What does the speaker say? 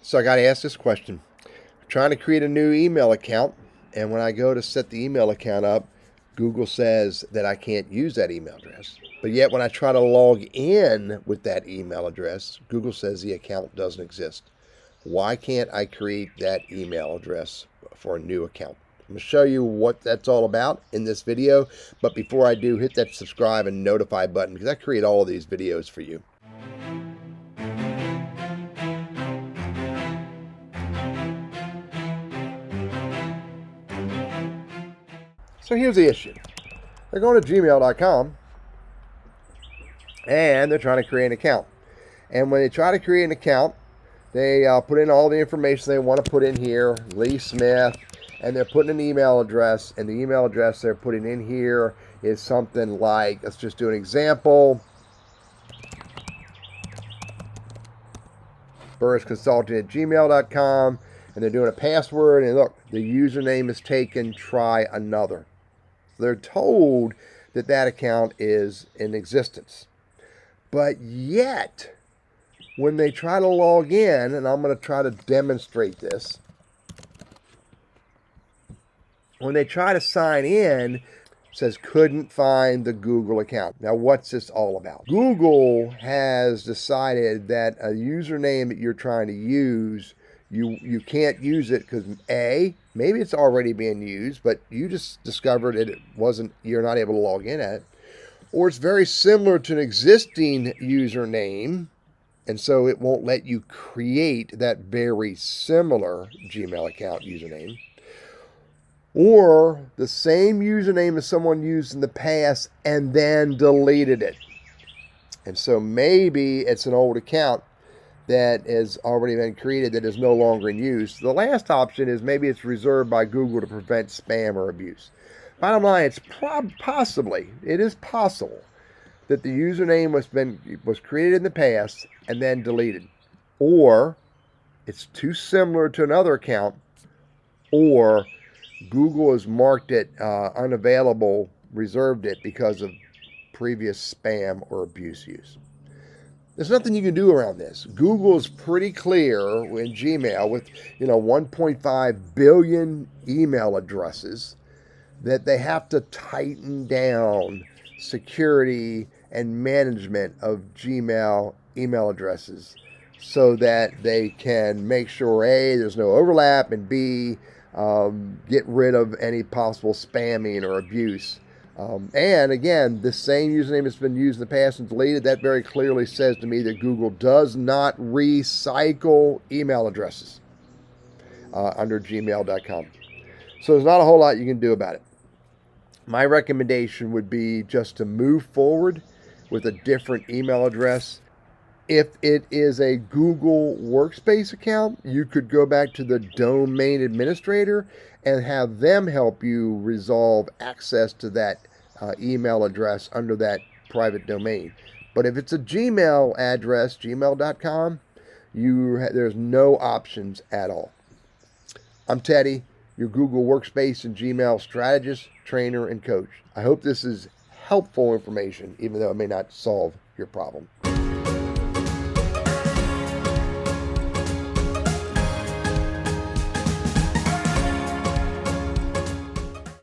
So I got to ask this question. I'm trying to create a new email account, and when I go to set the email account up, Google says that I can't use that email address. But yet when I try to log in with that email address, Google says the account doesn't exist. Why can't I create that email address for a new account? I'm going to show you what that's all about in this video. But before I do, hit that subscribe and notify button because I create all of these videos for you. So here's the issue. They're going to gmail.com and they're trying to create an account. And when they try to create an account, they put in all the information they want to put in here, Lee Smith, and they're putting an email address, and the email address they're putting in here is something like, let's just do an example, burrisconsulting@gmail.com, and they're doing a password, and look, the username is taken, try another. They're told that that account is in existence. But yet, when they try to log in, and I'm going to try to demonstrate this, when they try to sign in, it says couldn't find the Google account. Now, what's this all about? Google has decided that a username that you're trying to use, you can't use it because A, maybe it's already being used, but you just discovered you're not able to log in at it. Or it's very similar to an existing username, and so it won't let you create that very similar Gmail account username. Or the same username as someone used in the past and then deleted it. And so maybe it's an old account that has already been created that is no longer in use. The last option is maybe it's reserved by Google to prevent spam or abuse. Bottom line, it is possible that the username was created in the past and then deleted. Or it's too similar to another account, or Google has marked it unavailable, reserved it because of previous spam or abuse use. There's nothing you can do around this. Google is pretty clear in Gmail with 1.5 billion email addresses that they have to tighten down security and management of Gmail email addresses so that they can make sure A, there's no overlap, and B, get rid of any possible spamming or abuse. And again, the same username that's been used in the past and deleted, that very clearly says to me that Google does not recycle email addresses under gmail.com. So there's not a whole lot you can do about it. My recommendation would be just to move forward with a different email address. If it is a Google Workspace account, you could go back to the domain administrator and have them help you resolve access to that email address under that private domain. But if it's a Gmail address, gmail.com, there's no options at all. I'm Teddy, your Google Workspace and Gmail strategist, trainer, and coach. I hope this is helpful information, even though it may not solve your problem.